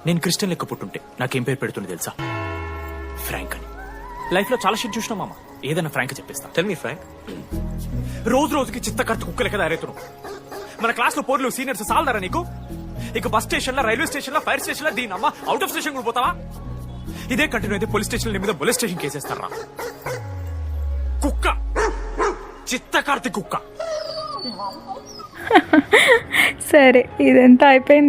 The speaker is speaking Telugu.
నేను క్రిస్టియన్ లెక్క పుట్టుంటే నాకేం పేరు పెడుతుంది తెలుసా? ఫ్రాంక్ అని. లైఫ్ లో చాలా షిట్ చూసినా మామ, ఏదైనా ఫ్రాంక్ చెప్పేస్తా. Tell me frank. రోజు రోజుకి చిత్తకర్త కుక్క లెక్క దారేతున్నావు. మన క్లాస్ లో పోర్లు సీనియర్స్ సాల్దారా నీకు? ఇక బస్ స్టేషన్ లో, రైల్వే స్టేషన్ లో, ఫైర్ స్టేషన్ లో దీని అమ్మ అవుట్ ఆఫ్ స్టేషన్ కూడా పోతావా? ఇదే కంటిన్యూ అయితే పోలీస్ స్టేషన్ మీద పోలీస్ స్టేషన్ కేసేస్తారా? కుక్క, చిత్తకార్తి కుక్క. సరే, ఇదంతా అయిపోయింది